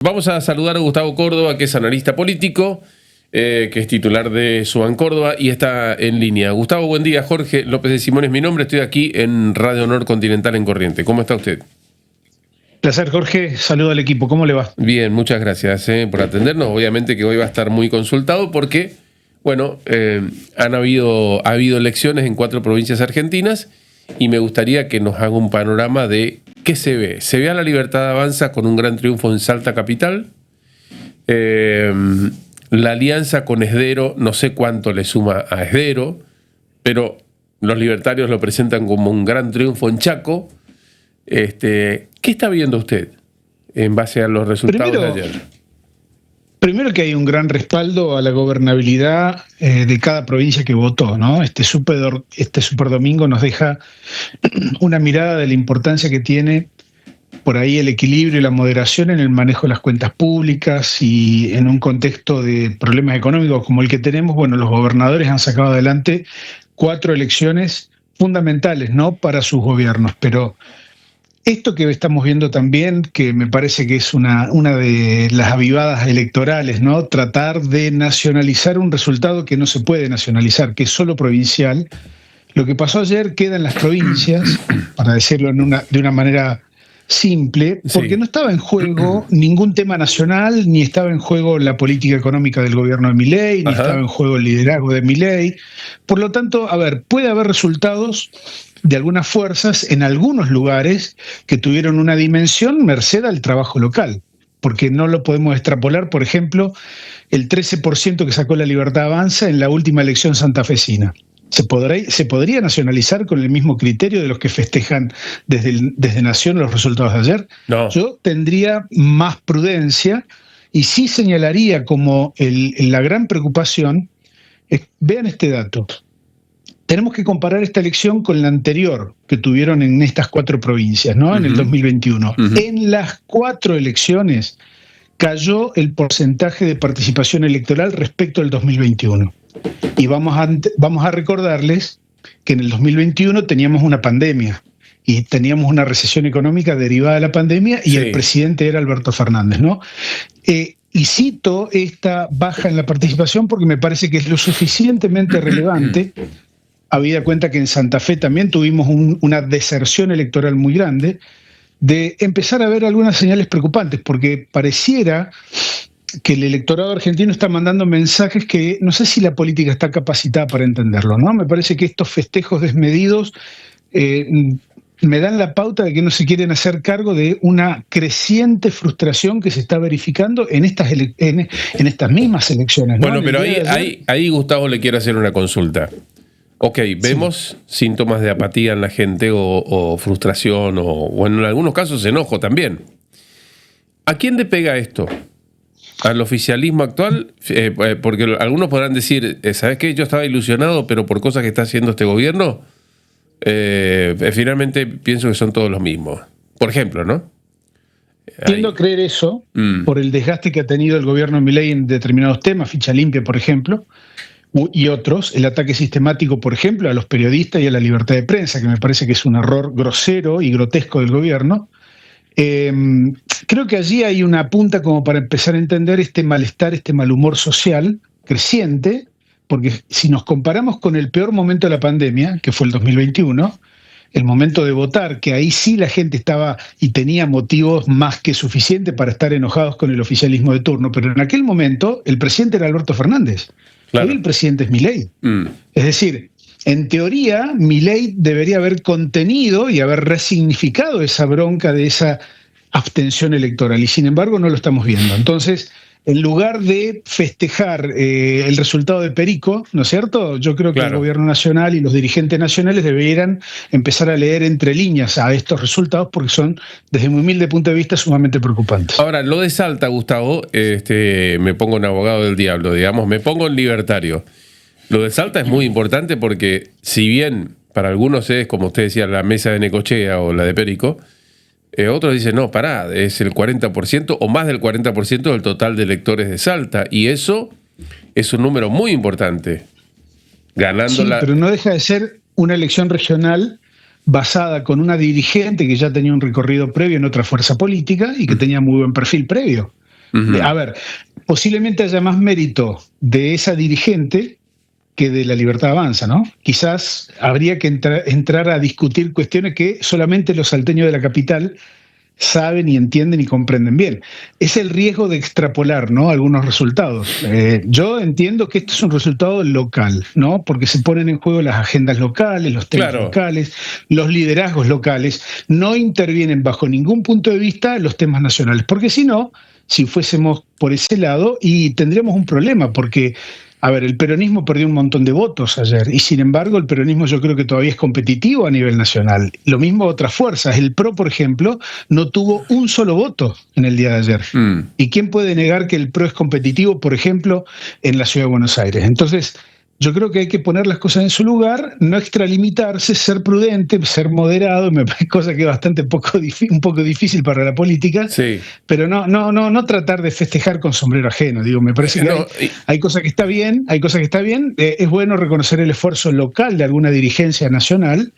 Vamos a saludar a Gustavo Córdoba, que es analista político, que es titular de Suban Córdoba y está en línea. Gustavo, buen día. Jorge López de Simón es mi nombre. Estoy aquí en Radio Honor Continental en Corrientes. ¿Cómo está usted? Placer, Jorge. Saludo al equipo. ¿Cómo le va? Bien, muchas gracias por atendernos. Obviamente que hoy va a estar muy consultado porque, bueno, ha habido elecciones en 4 provincias argentinas y me gustaría que nos haga un panorama de qué se ve. Se ve a La Libertad Avanza con un gran triunfo en Salta Capital. La alianza con Esdero, no sé cuánto le suma a Esdero, pero los libertarios lo presentan como un gran triunfo en Chaco. ¿Qué está viendo usted en base a los resultados de ayer? Primero que hay un gran respaldo a la gobernabilidad de cada provincia que votó, ¿no? Este superdomingo nos deja una mirada de la importancia que tiene por ahí el equilibrio y la moderación en el manejo de las cuentas públicas, y en un contexto de problemas económicos como el que tenemos, bueno, los gobernadores han sacado adelante 4 elecciones fundamentales, ¿no?, para sus gobiernos. Pero esto que estamos viendo también, que me parece que es una de las avivadas electorales, ¿no?, tratar de nacionalizar un resultado que no se puede nacionalizar, que es solo provincial. Lo que pasó ayer queda en las provincias, para decirlo de una manera simple, porque no estaba en juego ningún tema nacional, ni estaba en juego la política económica del gobierno de Milei, ni estaba en juego el liderazgo de Milei. Por lo tanto, puede haber resultados de algunas fuerzas en algunos lugares que tuvieron una dimensión merced al trabajo local, porque no lo podemos extrapolar. Por ejemplo, el 13% que sacó La Libertad Avanza en la última elección santafesina. ¿Se podría nacionalizar con el mismo criterio de los que festejan desde Nación los resultados de ayer? No. Yo tendría más prudencia y sí señalaría como la gran preocupación. Vean este dato. Tenemos que comparar esta elección con la anterior que tuvieron en estas 4 provincias, ¿no? En el 2021. En las 4 elecciones cayó el porcentaje de participación electoral respecto al 2021. Y vamos a recordarles que en el 2021 teníamos una pandemia y teníamos una recesión económica derivada de la pandemia, y el presidente era Alberto Fernández, ¿no? Y cito esta baja en la participación porque me parece que es lo suficientemente relevante, habida cuenta que en Santa Fe también tuvimos una deserción electoral muy grande, de empezar a ver algunas señales preocupantes, porque pareciera que el electorado argentino está mandando mensajes que no sé si la política está capacitada para entenderlo, ¿no? Me parece que estos festejos desmedidos me dan la pauta de que no se quieren hacer cargo de una creciente frustración que se está verificando en estas mismas elecciones, ¿no? Bueno, pero ahí, Gustavo, le quiero hacer una consulta. Ok, vemos síntomas de apatía en la gente o frustración o en algunos casos enojo también. ¿A quién le pega esto? ¿Al oficialismo actual? Porque algunos podrán decir, ¿sabes qué? Yo estaba ilusionado, pero por cosas que está haciendo este gobierno, finalmente pienso que son todos los mismos. Por ejemplo, ¿no? Tiendo a creer eso por el desgaste que ha tenido el gobierno de Milei en determinados temas, ficha limpia, por ejemplo, y otros, el ataque sistemático, por ejemplo, a los periodistas y a la libertad de prensa, que me parece que es un error grosero y grotesco del gobierno. Creo que allí hay una punta como para empezar a entender este malestar, este mal humor social creciente, porque si nos comparamos con el peor momento de la pandemia, que fue el 2021, el momento de votar, que ahí sí la gente estaba y tenía motivos más que suficientes para estar enojados con el oficialismo de turno, pero en aquel momento el presidente era Alberto Fernández. Claro. Hoy el presidente es Milei. Es decir, en teoría, Milei debería haber contenido y haber resignificado esa bronca de esa abstención electoral, y sin embargo no lo estamos viendo. Entonces, en lugar de festejar el resultado de Perico, ¿no es cierto?, yo creo que el gobierno nacional y los dirigentes nacionales deberían empezar a leer entre líneas a estos resultados, porque son, desde mi humilde punto de vista, sumamente preocupantes. Ahora, lo de Salta, Gustavo, me pongo en abogado del diablo, digamos, me pongo en libertario. Lo de Salta es muy importante porque, si bien para algunos es, como usted decía, la mesa de Necochea o la de Perico, otros dicen, no, pará, es el 40% o más del 40% del total de electores de Salta, y eso es un número muy importante. Pero no deja de ser una elección regional basada con una dirigente que ya tenía un recorrido previo en otra fuerza política y que tenía muy buen perfil previo. Ujú. A ver, posiblemente haya más mérito de esa dirigente que de la Libertad Avanza, ¿no? Quizás habría que entrar a discutir cuestiones que solamente los salteños de la capital saben y entienden y comprenden bien. Es el riesgo de extrapolar, ¿no?, algunos resultados. Yo entiendo que esto es un resultado local, ¿no?, porque se ponen en juego las agendas locales, los temas Claro. locales, los liderazgos locales, no intervienen bajo ningún punto de vista los temas nacionales, porque si no, si fuésemos por ese lado, y tendríamos un problema, porque a ver, el peronismo perdió un montón de votos ayer y sin embargo el peronismo yo creo que todavía es competitivo a nivel nacional. Lo mismo otras fuerzas. El PRO, por ejemplo, no tuvo un solo voto en el día de ayer. ¿Y quién puede negar que el PRO es competitivo, por ejemplo, en la ciudad de Buenos Aires? Entonces, yo creo que hay que poner las cosas en su lugar, no extralimitarse, ser prudente, ser moderado, me parece cosa que es bastante un poco difícil para la política, Sí. pero no tratar de festejar con sombrero ajeno. Digo, me parece que No, hay cosas que está bien, hay cosas que está bien. Es bueno reconocer el esfuerzo local de alguna dirigencia nacional,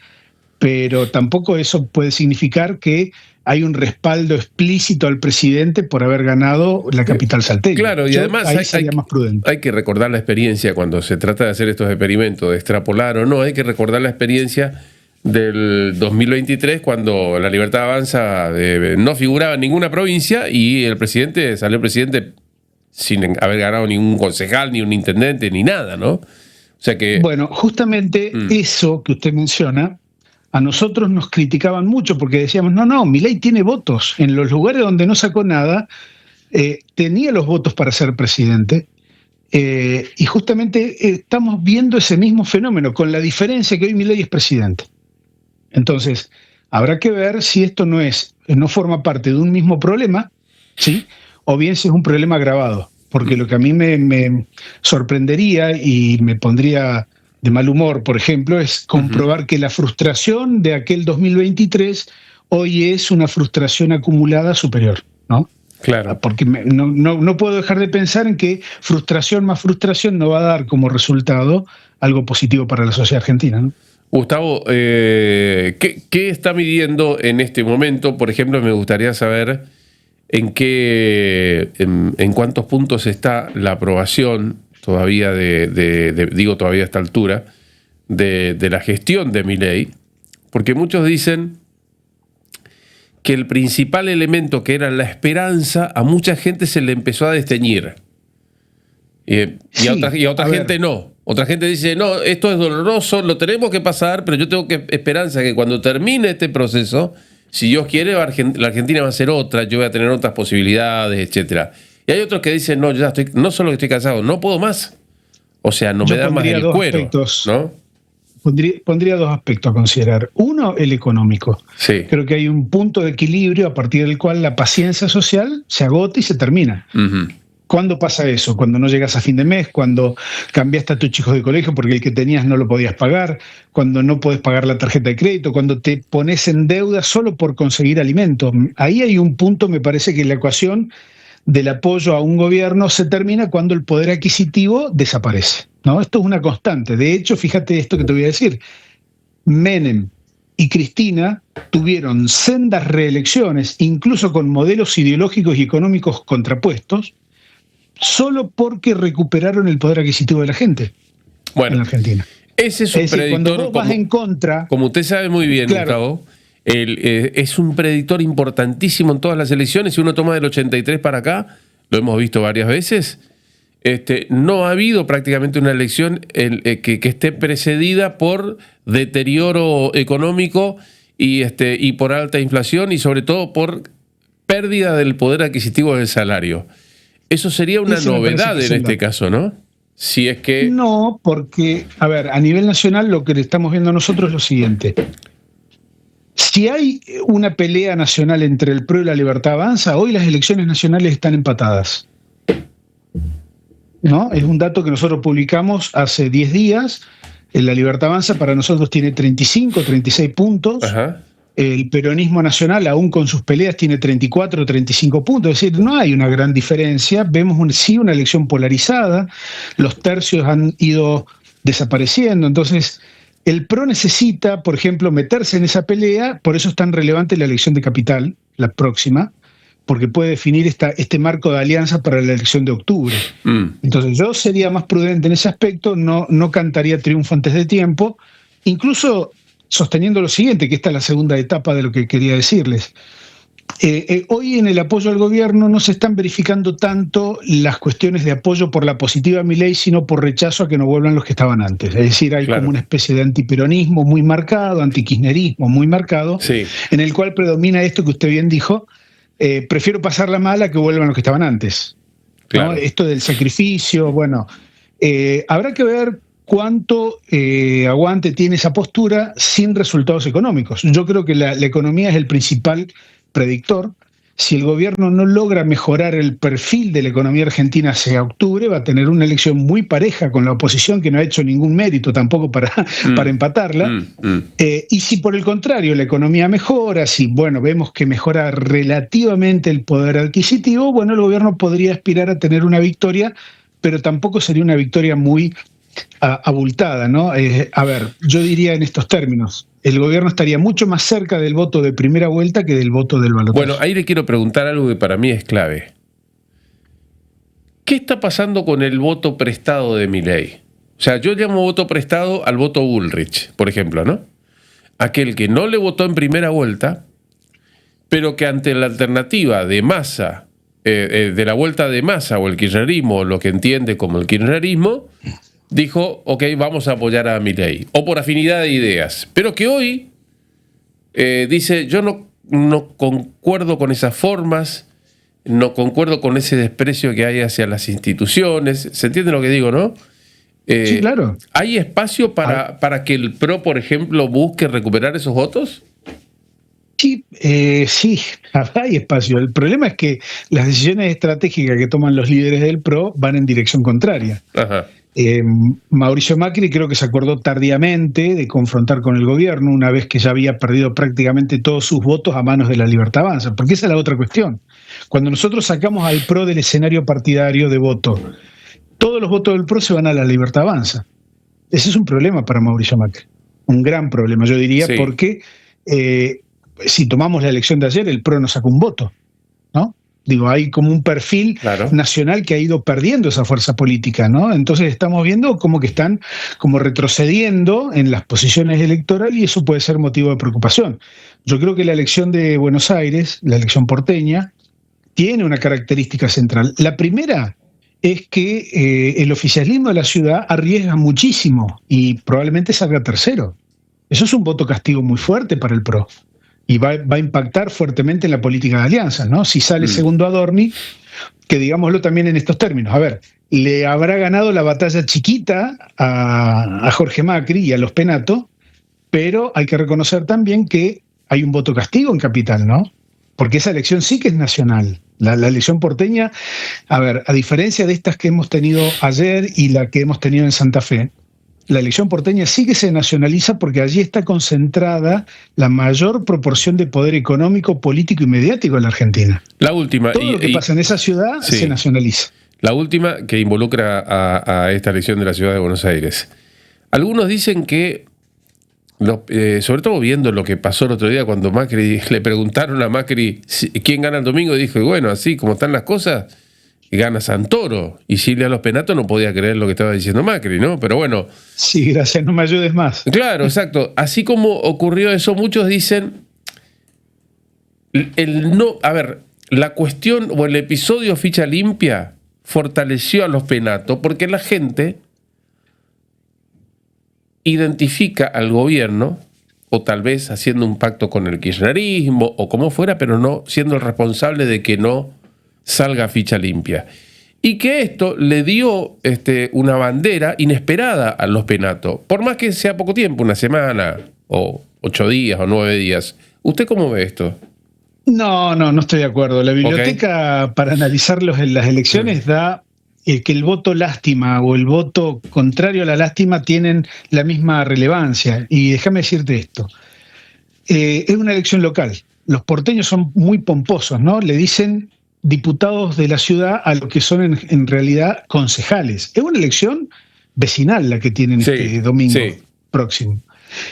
pero tampoco eso puede significar que hay un respaldo explícito al presidente por haber ganado la capital salteña. claro, y además ahí sería más prudente. hay que recordar la experiencia cuando se trata de hacer estos experimentos, de extrapolar o no, hay que recordar la experiencia del 2023 cuando la Libertad Avanza no figuraba en ninguna provincia y salió presidente sin haber ganado ningún concejal, ni un intendente, ni nada, ¿no? O sea que... Bueno, justamente eso que usted menciona, a nosotros nos criticaban mucho porque decíamos, no, Milei tiene votos. En los lugares donde no sacó nada, tenía los votos para ser presidente. Y justamente estamos viendo ese mismo fenómeno, con la diferencia que hoy Milei es presidente. Entonces, habrá que ver si esto no forma parte de un mismo problema, ¿sí?, o bien si es un problema agravado. Porque lo que a mí me sorprendería y me pondría de mal humor, por ejemplo, es comprobar que la frustración de aquel 2023 hoy es una frustración acumulada superior, ¿no? Claro. Porque no puedo dejar de pensar en que frustración más frustración no va a dar como resultado algo positivo para la sociedad argentina, ¿no? Gustavo, ¿qué está midiendo en este momento? Por ejemplo, me gustaría saber en cuántos puntos está la aprobación todavía digo todavía a esta altura, de la gestión de Milei, porque muchos dicen que el principal elemento, que era la esperanza, a mucha gente se le empezó a desteñir. Y a otra gente no. Otra gente dice, no, esto es doloroso, lo tenemos que pasar, pero yo tengo esperanza que cuando termine este proceso, si Dios quiere, la Argentina va a ser otra, yo voy a tener otras posibilidades, etcétera. Y hay otros que dicen, no, no solo que estoy cansado, no puedo más. O sea, no me da más el cuero, ¿no? Pondría dos aspectos a considerar. Uno, el económico. Sí. Creo que hay un punto de equilibrio a partir del cual la paciencia social se agota y se termina. Uh-huh. ¿Cuándo pasa eso? Cuando no llegas a fin de mes, cuando cambiaste a tus chicos de colegio porque el que tenías no lo podías pagar, cuando no podés pagar la tarjeta de crédito, cuando te pones en deuda solo por conseguir alimentos. Ahí hay un punto, me parece que la ecuación del apoyo a un gobierno se termina cuando el poder adquisitivo desaparece, ¿no? Esto es una constante. De hecho, fíjate esto que te voy a decir. Menem y Cristina tuvieron sendas reelecciones, incluso con modelos ideológicos y económicos contrapuestos, solo porque recuperaron el poder adquisitivo de la gente en la Argentina. Ese es un predictor. Cuando vos vas en contra, como usted sabe muy bien, claro, Gustavo, es un predictor importantísimo en todas las elecciones. Si uno toma del 83 para acá, lo hemos visto varias veces, no ha habido prácticamente una elección que esté precedida por deterioro económico y por alta inflación y sobre todo por pérdida del poder adquisitivo del salario. Eso sería una novedad en este caso, ¿no? Si es que... No, porque, a ver, a nivel nacional lo que estamos viendo nosotros es lo siguiente. Si hay una pelea nacional entre el PRO y la Libertad Avanza, hoy las elecciones nacionales están empatadas, ¿no? Es un dato que nosotros publicamos hace 10 días. La Libertad Avanza para nosotros tiene 35, 36 puntos. Ajá. El peronismo nacional, aún con sus peleas, tiene 34 o 35 puntos. Es decir, no hay una gran diferencia. Vemos sí una elección polarizada. Los tercios han ido desapareciendo. Entonces, el PRO necesita, por ejemplo, meterse en esa pelea. Por eso es tan relevante la elección de capital, la próxima, porque puede definir este marco de alianza para la elección de octubre. Entonces yo sería más prudente en ese aspecto, no cantaría triunfo antes de tiempo, incluso sosteniendo lo siguiente, que esta es la segunda etapa de lo que quería decirles. Hoy en el apoyo al gobierno no se están verificando tanto las cuestiones de apoyo por la positiva a Milei, sino por rechazo a que no vuelvan los que estaban antes. Es decir, hay como una especie de antiperonismo muy marcado, antikirchnerismo muy marcado, en el cual predomina esto que usted bien dijo, prefiero pasarla mal a que vuelvan los que estaban antes. ¿No? Esto del sacrificio, bueno, habrá que ver cuánto aguante tiene esa postura sin resultados económicos. Yo creo que la economía es el principal predictor. Si el gobierno no logra mejorar el perfil de la economía argentina hacia octubre, va a tener una elección muy pareja con la oposición, que no ha hecho ningún mérito tampoco para empatarla. Y si por el contrario la economía mejora, si vemos que mejora relativamente el poder adquisitivo, bueno, el gobierno podría aspirar a tener una victoria, pero tampoco sería una victoria muy abultada, ¿no? A ver, yo diría en estos términos, el gobierno estaría mucho más cerca del voto de primera vuelta que del voto del balotaje. Bueno, ahí le quiero preguntar algo que para mí es clave. ¿Qué está pasando con el voto prestado de Milei? O sea, yo llamo voto prestado al voto Bullrich, por ejemplo, ¿no? Aquel que no le votó en primera vuelta, pero que ante la alternativa de Massa, de la vuelta de Massa o el kirchnerismo, lo que entiende como el kirchnerismo, dijo, ok, vamos a apoyar a Milei, o por afinidad de ideas, pero que hoy dice, yo no concuerdo con esas formas, no concuerdo con ese desprecio que hay hacia las instituciones. ¿Se entiende lo que digo, no? Sí, claro. ¿Hay espacio para que el PRO, por ejemplo, busque recuperar esos votos? Sí, sí, hay espacio. El problema es que las decisiones estratégicas que toman los líderes del PRO van en dirección contraria. Ajá. Mauricio Macri creo que se acordó tardíamente de confrontar con el gobierno una vez que ya había perdido prácticamente todos sus votos a manos de la Libertad Avanza, porque esa es la otra cuestión. Cuando nosotros sacamos al PRO del escenario partidario de voto, todos los votos del PRO se van a la Libertad Avanza. Ese es un problema para Mauricio Macri, un gran problema, yo diría, porque si tomamos la elección de ayer, el PRO no sacó un voto, ¿no? Digo, hay como un perfil nacional que ha ido perdiendo esa fuerza política, ¿no? Entonces estamos viendo como que están como retrocediendo en las posiciones electorales y eso puede ser motivo de preocupación. Yo creo que la elección de Buenos Aires, la elección porteña, tiene una característica central. La primera es que el oficialismo de la ciudad arriesga muchísimo y probablemente salga tercero. Eso es un voto castigo muy fuerte para el PRO. Y va a impactar fuertemente en la política de alianzas, ¿no? Si sale segundo Adorni, que digámoslo también en estos términos, a ver, le habrá ganado la batalla chiquita a Jorge Macri y a los Penato, pero hay que reconocer también que hay un voto castigo en Capital, ¿no? Porque esa elección sí que es nacional. La elección porteña, a ver, a diferencia de estas que hemos tenido ayer y la que hemos tenido en Santa Fe, la elección porteña sí que se nacionaliza porque allí está concentrada la mayor proporción de poder económico, político y mediático en la Argentina. La última. Todo lo que pasa en esa ciudad se nacionaliza. La última que involucra a esta elección de la ciudad de Buenos Aires. Algunos dicen que, sobre todo viendo lo que pasó el otro día cuando Macri le preguntaron a Macri quién gana el domingo, y dijo, bueno, así como están las cosas, gana Santoro. Y Silvia Los Penato no podía creer lo que estaba diciendo Macri, ¿no? Pero bueno. Sí, gracias, no me ayudes más. Claro, exacto. Así como ocurrió eso, muchos dicen, a ver, la cuestión o el episodio Ficha Limpia fortaleció a Los Penato porque la gente identifica al gobierno, o tal vez haciendo un pacto con el kirchnerismo, o como fuera, pero no siendo el responsable de que no salga Ficha Limpia. Y que esto le dio una bandera inesperada a Los Penato, por más que sea poco tiempo, una semana, o 8 días, o 9 días. ¿Usted cómo ve esto? No estoy de acuerdo. La biblioteca, para analizarlos en las elecciones, da que el voto lástima o el voto contrario a la lástima tienen la misma relevancia. Y déjame decirte esto. Es una elección local. Los porteños son muy pomposos, ¿no? Le dicen diputados de la ciudad a lo que son en realidad concejales. Es una elección vecinal la que tienen este domingo próximo.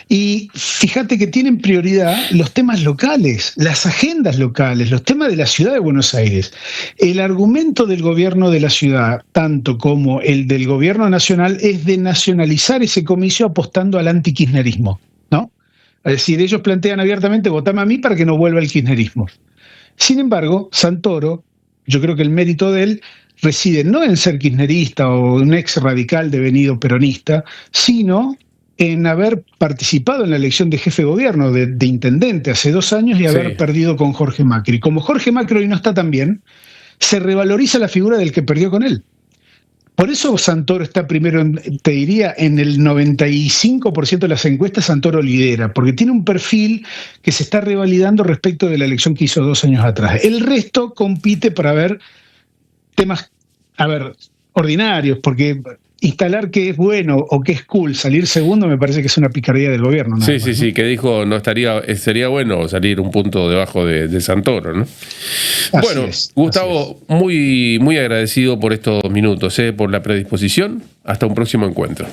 Y fíjate que tienen prioridad los temas locales, las agendas locales, los temas de la ciudad de Buenos Aires. El argumento del gobierno de la ciudad, tanto como el del gobierno nacional, es de nacionalizar ese comicio apostando al antikirchnerismo, ¿no? Es decir, ellos plantean abiertamente, votame a mí para que no vuelva el kirchnerismo. Sin embargo, Santoro, yo creo que el mérito de él reside no en ser kirchnerista o un ex radical devenido peronista, sino en haber participado en la elección de jefe de gobierno, de intendente hace 2 años y haber perdido con Jorge Macri. Como Jorge Macri hoy no está tan bien, se revaloriza la figura del que perdió con él. Por eso Santoro está primero, te diría, en el 95% de las encuestas Santoro lidera, porque tiene un perfil que se está revalidando respecto de la elección que hizo 2 años atrás. El resto compite para ver temas, ordinarios, porque instalar que es bueno o que es cool salir segundo me parece que es una picardía del gobierno. Sí, que dijo sería bueno salir un punto debajo de Santoro, ¿no? Bueno, Gustavo, muy, muy agradecido por estos minutos, por la predisposición. Hasta un próximo encuentro.